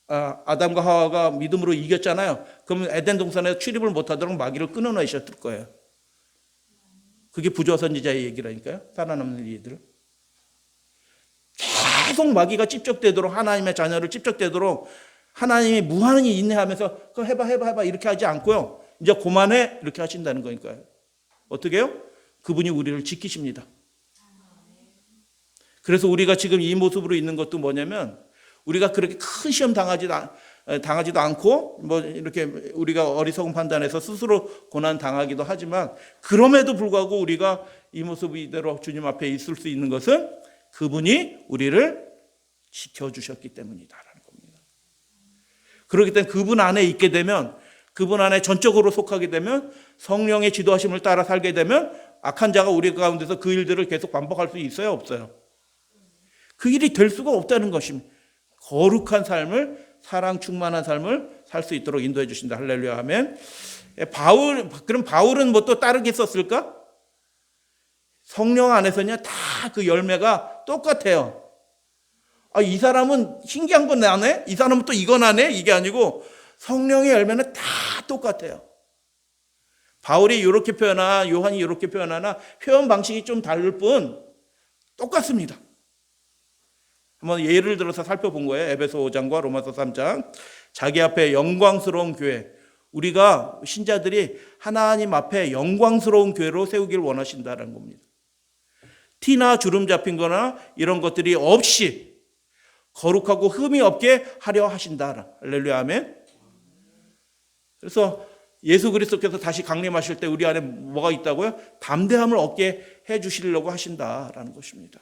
아담과 하와가 믿음으로 이겼잖아요. 그러면 에덴 동산에 출입을 못하도록 마귀를 끊어내셨을 거예요. 그게 부조 선지자의 얘기라니까요. 살아남는 이들. 계속 마귀가 찝적되도록, 하나님의 자녀를 찝적되도록 하나님이 무한히 인내하면서 그거 해봐 이렇게 하지 않고요, 이제 그만해 이렇게 하신다는 거니까요. 어떻게 해요? 그분이 우리를 지키십니다. 그래서 우리가 지금 이 모습으로 있는 것도 뭐냐면, 우리가 그렇게 큰 시험 당하지도 않고 뭐 이렇게 우리가 어리석은 판단해서 스스로 고난 당하기도 하지만, 그럼에도 불구하고 우리가 이 모습 이대로 주님 앞에 있을 수 있는 것은 그분이 우리를 지켜주셨기 때문이다라는 겁니다. 그렇기 때문에 그분 안에 있게 되면, 그분 안에 전적으로 속하게 되면, 성령의 지도하심을 따라 살게 되면 악한 자가 우리 가운데서 그 일들을 계속 반복할 수 있어요, 없어요? 그 일이 될 수가 없다는 것입니다. 거룩한 삶을, 사랑 충만한 삶을 살 수 있도록 인도해 주신다. 할렐루야, 아멘. 그럼 바울은 뭐 또 다르게 썼을까? 성령 안에서냐 다 그 열매가 똑같아요. 이 사람은 신기한 건 나네? 이 사람은 또 이건 하네? 이게 아니고 성령의 열매는 다 똑같아요. 바울이 이렇게 표현하나 요한이 이렇게 표현하나 표현 방식이 좀 다를 뿐 똑같습니다. 한번 예를 들어서 살펴본 거예요. 에베소 5장과 로마서 3장. 자기 앞에 영광스러운 교회. 우리가 신자들이 하나님 앞에 영광스러운 교회로 세우길 원하신다는 겁니다. 티나 주름 잡힌 거나 이런 것들이 없이 거룩하고 흠이 없게 하려 하신다. 할렐루야, 아멘. 그래서 예수 그리스도께서 다시 강림하실 때 우리 안에 뭐가 있다고요? 담대함을 얻게 해 주시려고 하신다라는 것입니다.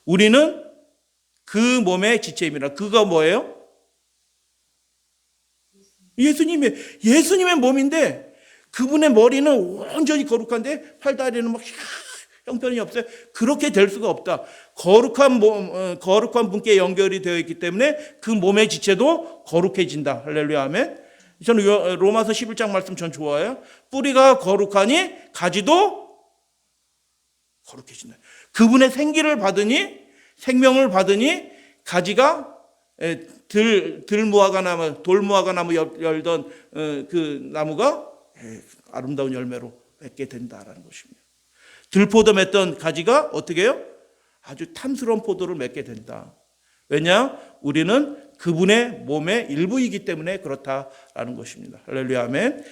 우리는 그 몸의 지체입니다. 그가 뭐예요? 예수님의 몸인데, 그분의 머리는 온전히 거룩한데 팔다리는 막 형편이 없어요. 그렇게 될 수가 없다. 거룩한 분께 연결이 되어 있기 때문에 그 몸의 지체도 거룩해진다. 할렐루야, 아멘. 저는 로마서 11장 말씀 전 좋아해요. 뿌리가 거룩하니 가지도 거룩해진다. 그분의 생기를 받으니, 생명을 받으니 가지가 돌무화과 나무 열던 그 나무가 아름다운 열매로 맺게 된다라는 것입니다. 들포도 맺던 가지가 어떻게 해요? 아주 탐스러운 포도를 맺게 된다. 왜냐? 우리는 그분의 몸의 일부이기 때문에 그렇다라는 것입니다. 할렐루야, 아멘.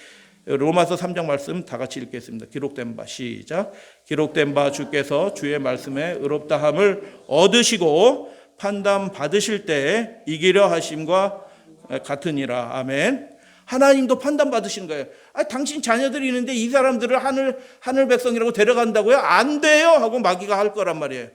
로마서 3장 말씀 다 같이 읽겠습니다. 기록된 바, 시작. 기록된 바 주께서 주의 말씀에 의롭다함을 얻으시고 판단 받으실 때 이기려 하심과 같으니라. 아멘. 하나님도 판단 받으시는 거예요. 당신 자녀들이 있는데 이 사람들을 하늘 백성이라고 데려간다고요? 안 돼요! 하고 마귀가 할 거란 말이에요.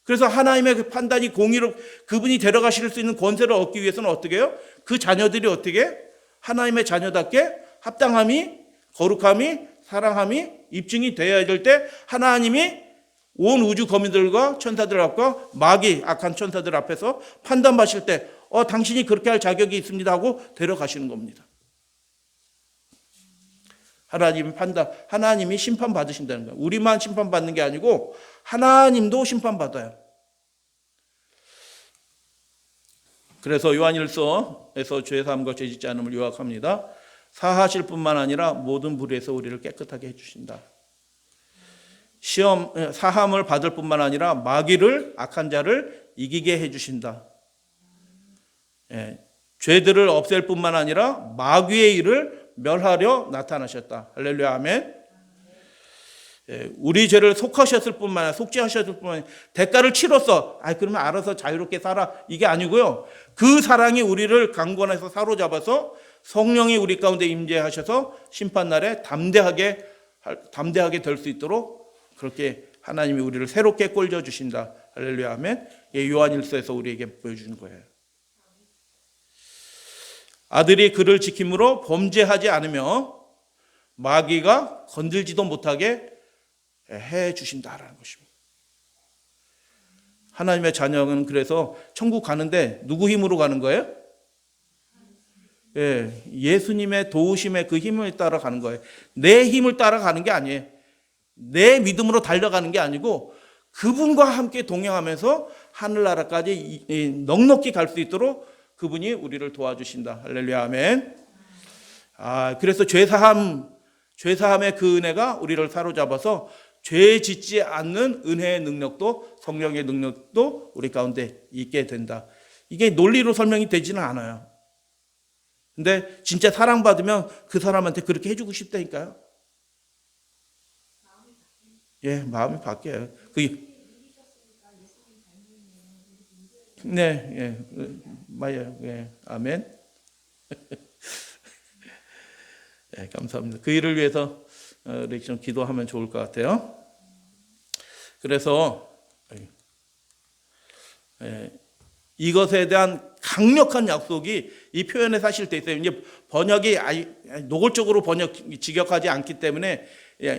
그래서 하나님의 그 판단이 공의로 그분이 데려가실 수 있는 권세를 얻기 위해서는 어떻게 해요? 그 자녀들이 어떻게? 하나님의 자녀답게 합당함이, 거룩함이, 사랑함이 입증이 되어야 될 때 하나님이 온 우주 거민들과 천사들 앞과 마귀, 악한 천사들 앞에서 판단하실 때 당신이 그렇게 할 자격이 있습니다 하고 데려가시는 겁니다. 하나님이 심판받으신다는 거예요. 우리만 심판받는 게 아니고 하나님도 심판받아요. 그래서 요한일서에서 죄사함과 죄짓지 않음을 요약합니다. 사하실 뿐만 아니라 모든 불의에서 우리를 깨끗하게 해주신다. 사함을 받을 뿐만 아니라 마귀를, 악한 자를 이기게 해주신다. 죄들을 없앨 뿐만 아니라 마귀의 일을 멸하려 나타나셨다. 할렐루야, 아멘. 우리 죄를 속하셨을 뿐만 아니라, 속죄하셨을 뿐만 아니라 대가를 치렀어. 그러면 알아서 자유롭게 살아. 이게 아니고요. 그 사랑이 우리를 강권해서 사로잡아서 성령이 우리 가운데 임재하셔서 심판날에 담대하게 될 수 있도록 그렇게 하나님이 우리를 새롭게 꼴져 주신다. 할렐루야, 아멘. 요한일서에서 우리에게 보여주는 거예요. 아들이 그를 지킴으로 범죄하지 않으며 마귀가 건들지도 못하게 해 주신다라는 것입니다. 하나님의 자녀는 그래서 천국 가는데 누구 힘으로 가는 거예요? 예수님의 도우심의 그 힘을 따라 가는 거예요. 내 힘을 따라 가는 게 아니에요. 내 믿음으로 달려가는 게 아니고 그분과 함께 동행하면서 하늘나라까지 넉넉히 갈 수 있도록 그분이 우리를 도와주신다. 할렐루야, 아멘. 그래서 죄사함의 그 은혜가 우리를 사로잡아서 죄 짓지 않는 은혜의 능력도, 성령의 능력도 우리 가운데 있게 된다. 이게 논리로 설명이 되지는 않아요. 근데 진짜 사랑받으면 그 사람한테 그렇게 해주고 싶다니까요. 마음이 바뀌어요. 맞아요. 아멘. 감사합니다. 그 일을 위해서 우리 좀 기도하면 좋을 것 같아요. 그래서 이것에 대한 강력한 약속이 이 표현에 사실 돼 있어요. 이제 번역이 노골적으로 직역하지 않기 때문에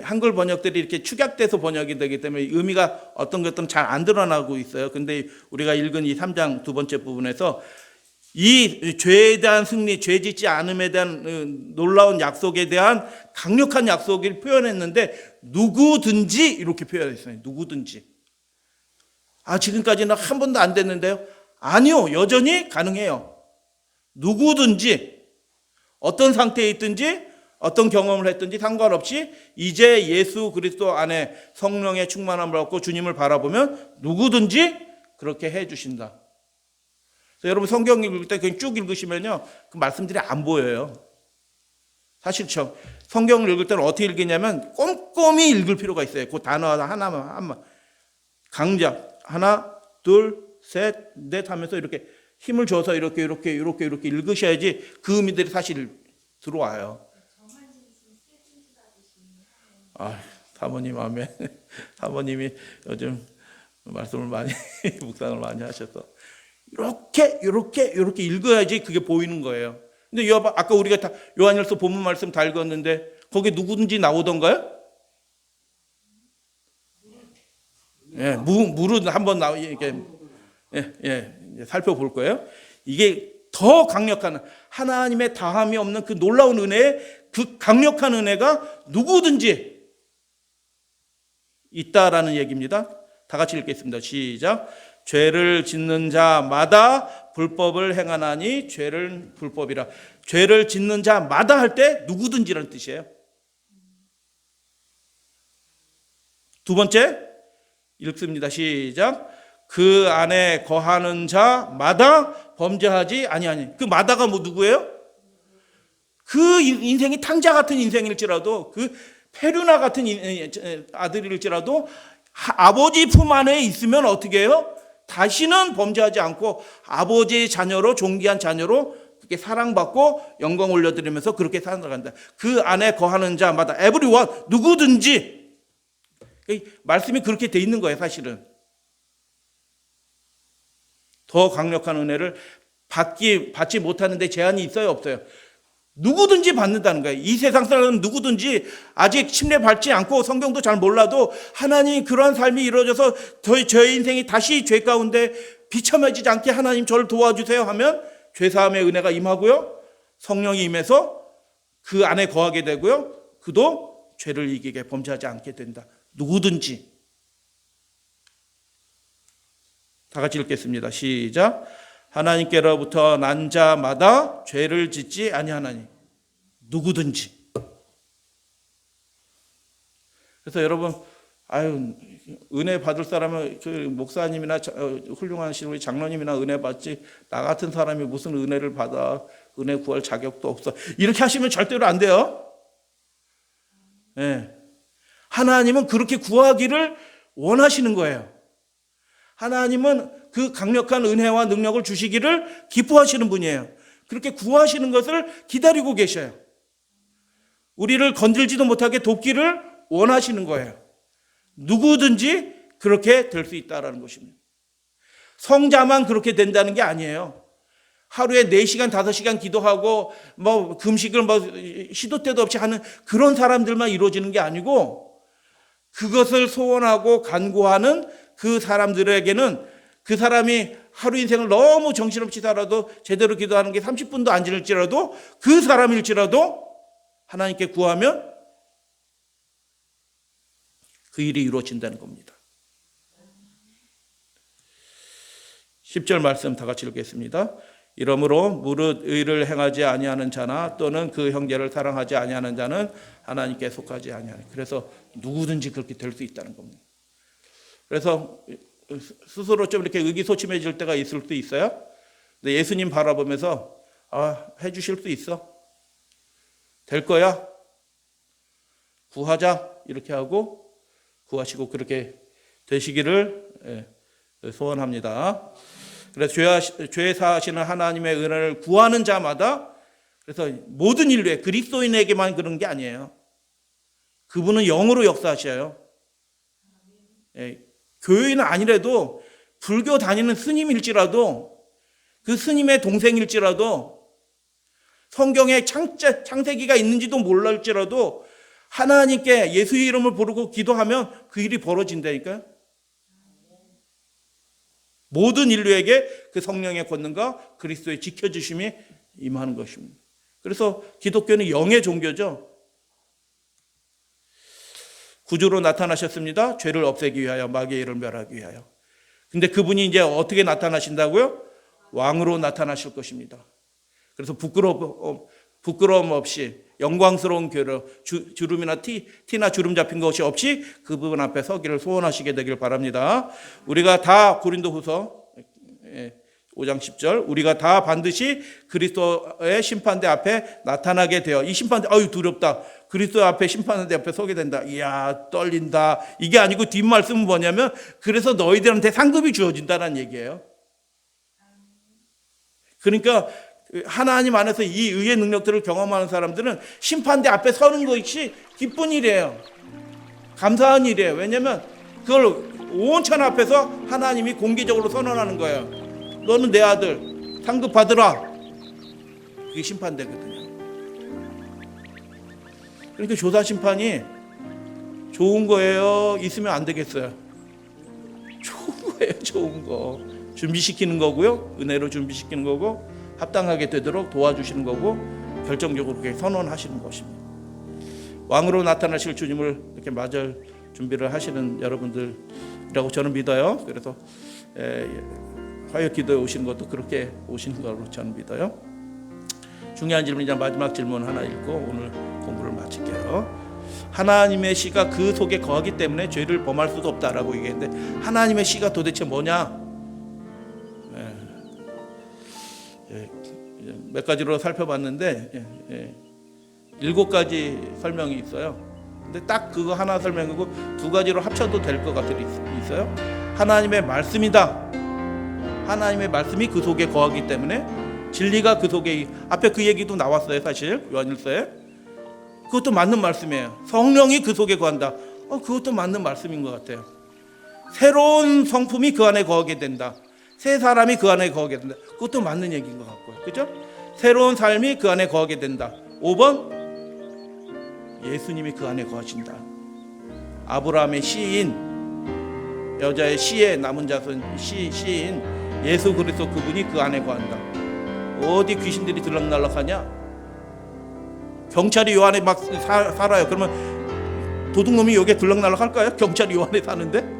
한글 번역들이 이렇게 축약돼서 번역이 되기 때문에 의미가 어떤 것들은 잘 안 드러나고 있어요. 근데 우리가 읽은 이 3장 두 번째 부분에서 이 죄에 대한 승리, 죄 짓지 않음에 대한 놀라운 약속에 대한 강력한 약속을 표현했는데 누구든지 이렇게 표현했어요. 누구든지. 지금까지는 한 번도 안 됐는데요. 아니요, 여전히 가능해요. 누구든지 어떤 상태에 있든지 어떤 경험을 했든지 상관없이 이제 예수 그리스도 안에 성령의 충만함을 얻고 주님을 바라보면 누구든지 그렇게 해 주신다. 그래서 여러분 성경 읽을 때 그냥 쭉 읽으시면요, 그 말씀들이 안 보여요. 사실 성경을 읽을 때는 어떻게 읽느냐면 꼼꼼히 읽을 필요가 있어요. 그 단어 하나만 강작 하나, 둘, 셋, 넷 하면서 이렇게 힘을 줘서 이렇게 읽으셔야지 그 의미들이 사실 들어와요. 사모님 아멘. 사모님이 요즘 말씀을 많이 묵상을 많이 하셔서 이렇게 읽어야지 그게 보이는 거예요. 근데 아까 우리가 요한일서 본문 말씀 다 읽었는데 거기 누구든지 나오던가요? 물은 한번 살펴볼 거예요. 이게 더 강력한 하나님의 다함이 없는 그 놀라운 은혜의 그 강력한 은혜가 누구든지 있다라는 얘기입니다. 다 같이 읽겠습니다. 시작. 죄를 짓는 자마다 불법을 행하나니 죄를 불법이라. 죄를 짓는 자마다 할 때 누구든지라는 뜻이에요. 두 번째 읽습니다. 시작. 그 안에 거하는 자마다 범죄하지 아니하니. 그 마다가 누구예요? 그 인생이 탕자 같은 인생일지라도, 그 페류나 같은 아들일지라도 아버지 품 안에 있으면 어떻게 해요? 다시는 범죄하지 않고 아버지의 자녀로, 존귀한 자녀로 그렇게 사랑받고 영광 올려드리면서 그렇게 살아간다. 그 안에 거하는 자마다, everyone, 누구든지. 말씀이 그렇게 돼 있는 거예요, 사실은. 더 강력한 은혜를 받지 못하는데 제한이 있어요, 없어요? 누구든지 받는다는 거예요. 이 세상 사람은 누구든지 아직 침례 받지 않고 성경도 잘 몰라도 하나님 그러한 삶이 이루어져서 저의 인생이 다시 죄 가운데 비참해지지 않게 하나님 저를 도와주세요 하면 죄사함의 은혜가 임하고요, 성령이 임해서 그 안에 거하게 되고요, 그도 죄를 이기게 범죄하지 않게 된다. 누구든지. 다 같이 읽겠습니다. 시작. 하나님께로부터 난 자마다 죄를 짓지 아니하나니. 누구든지. 그래서 여러분, 은혜 받을 사람은 그 목사님이나 훌륭하신 우리 장로님이나 은혜 받지, 나 같은 사람이 무슨 은혜를 받아, 은혜 구할 자격도 없어, 이렇게 하시면 절대로 안 돼요. 하나님은 그렇게 구하기를 원하시는 거예요. 하나님은 그 강력한 은혜와 능력을 주시기를 기뻐하시는 분이에요. 그렇게 구하시는 것을 기다리고 계셔요. 우리를 건들지도 못하게 돕기를 원하시는 거예요. 누구든지 그렇게 될 수 있다는 것입니다. 성자만 그렇게 된다는 게 아니에요. 하루에 4시간, 5시간 기도하고 뭐 금식을 뭐 시도 때도 없이 하는 그런 사람들만 이루어지는 게 아니고 그것을 소원하고 간구하는 그 사람들에게는 그 사람이 하루 인생을 너무 정신없이 살아도 제대로 기도하는 게 30분도 안 지날지라도 그 사람일지라도 하나님께 구하면 그 일이 이루어진다는 겁니다. 10절 말씀 다 같이 읽겠습니다. 이러므로 무릇 의를 행하지 아니하는 자나 또는 그 형제를 사랑하지 아니하는 자는 하나님께 속하지 아니하니. 그래서 누구든지 그렇게 될 수 있다는 겁니다. 그래서 스스로 좀 이렇게 의기소침해질 때가 있을 수 있어요. 근데 예수님 바라보면서 해주실 수 있어. 될 거야. 구하자. 이렇게 하고 구하시고 그렇게 되시기를 소원합니다. 그래서 죄 사하시는 하나님의 은혜를 구하는 자마다 그래서 모든 인류에 그리스도인에게만 그런 게 아니에요. 그분은 영으로 역사하셔요. 교회는 아니라도 불교 다니는 스님일지라도 그 스님의 동생일지라도 성경에 창세기가 있는지도 몰랄지라도 하나님께 예수의 이름을 부르고 기도하면 그 일이 벌어진다니까요. 모든 인류에게 그 성령의 권능과 그리스도의 지켜주심이 임하는 것입니다. 그래서 기독교는 영의 종교죠. 구주로 나타나셨습니다. 죄를 없애기 위하여, 마귀의 일을 멸하기 위하여. 근데 그분이 이제 어떻게 나타나신다고요? 왕으로 나타나실 것입니다. 그래서 부끄러움 없이 영광스러운 교로 주름이나 티나 주름 잡힌 것이 없이 그분 앞에 서기를 소원하시게 되길 바랍니다. 우리가 다 고린도후서 5장 10절 우리가 다 반드시 그리스도의 심판대 앞에 나타나게 되어 이 심판대 두렵다. 그리스도 앞에 심판대 앞에 서게 된다. 이야 떨린다. 이게 아니고 뒷말씀은 뭐냐면 그래서 너희들한테 상급이 주어진다는 얘기예요. 그러니까 하나님 안에서 이 의의 능력들을 경험하는 사람들은 심판대 앞에 서는 것이 기쁜 일이에요. 감사한 일이에요. 왜냐하면 그걸 온 천하 앞에서 하나님이 공개적으로 선언하는 거예요. 너는 내 아들 상급 받으라. 그게 심판대거든요. 그러니까 조사 심판이 좋은 거예요? 있으면 안 되겠어요? 좋은 거예요. 좋은 거. 준비시키는 거고요. 은혜로 준비시키는 거고 합당하게 되도록 도와주시는 거고 결정적으로 그렇게 선언하시는 것입니다. 왕으로 나타나실 주님을 이렇게 맞을 준비를 하시는 여러분들이라고 저는 믿어요. 그래서 화요 기도에 오시는 것도 그렇게 오시는 걸로 저는 믿어요. 중요한 질문이자 마지막 질문 하나 읽고 오늘 공부를 마칠게요. 하나님의 씨가 그 속에 거하기 때문에 죄를 범할 수도 없다라고 얘기했는데 하나님의 씨가 도대체 뭐냐? 몇 가지로 살펴봤는데 7가지 설명이 있어요. 근데 딱 그거 하나 설명이고 2가지로 합쳐도 될 것 같은 있어요. 하나님의 말씀이다. 하나님의 말씀이 그 속에 거하기 때문에 진리가 그 속에 앞에 그 얘기도 나왔어요. 사실 요한일서에 그것도 맞는 말씀이에요. 성령이 그 속에 거한다. 그것도 맞는 말씀인 것 같아요. 새로운 성품이 그 안에 거하게 된다. 새 사람이 그 안에 거하게 된다. 그것도 맞는 얘기인 것 같고요. 그죠? 새로운 삶이 그 안에 거하게 된다. 5번 예수님이 그 안에 거하신다. 아브라함의 씨인 여자의 씨의 남은 자손 씨인 예수 그리스도 그분이 그 안에 거한다. 어디 귀신들이 들락날락하냐? 경찰이 요 안에 막 살아요. 그러면 도둑놈이 여기에 들락날락할까요? 경찰이 요 안에 사는데?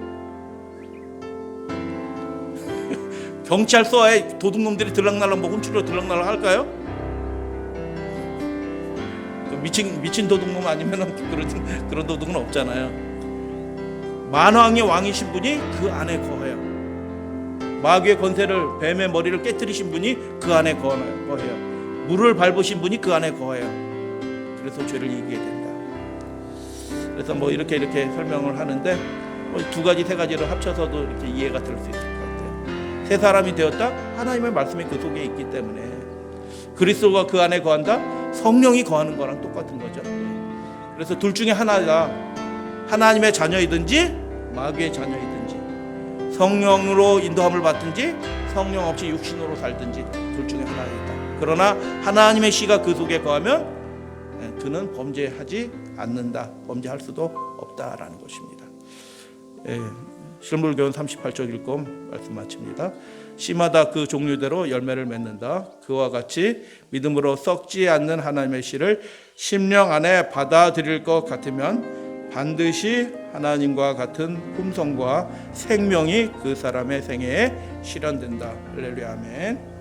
경찰서에 도둑놈들이 들락날락 뭐 훔치려 들락날락 할까요? 미친 도둑놈 아니면 그런 도둑은 없잖아요. 만왕의 왕이신 분이 그 안에 거해요. 마귀의 권세를 뱀의 머리를 깨뜨리신 분이 그 안에 거해요. 물을 밟으신 분이 그 안에 거해요. 그래서 죄를 이기게 된다. 그래서 뭐 이렇게 설명을 하는데 2가지 3가지를 합쳐서도 이렇게 이해가 될 수 있을 것 같아요. 새 사람이 되었다. 하나님의 말씀이 그 속에 있기 때문에 그리스도가 그 안에 거한다. 성령이 거하는 거랑 똑같은 거죠. 그래서 둘 중에 하나가 하나님의 자녀이든지 마귀의 자녀이든지 성령으로 인도함을 받든지 성령 없이 육신으로 살든지 둘 중에 하나이다. 그러나 하나님의 씨가 그 속에 거하면 그는 범죄하지 않는다. 범죄할 수도 없다라는 것입니다. 실물교훈 38쪽 읽고 말씀 마칩니다. 씨마다 그 종류대로 열매를 맺는다. 그와 같이 믿음으로 썩지 않는 하나님의 씨를 심령 안에 받아들일 것 같으면 반드시 하나님과 같은 품성과 생명이 그 사람의 생애에 실현된다. 할렐루야 아멘.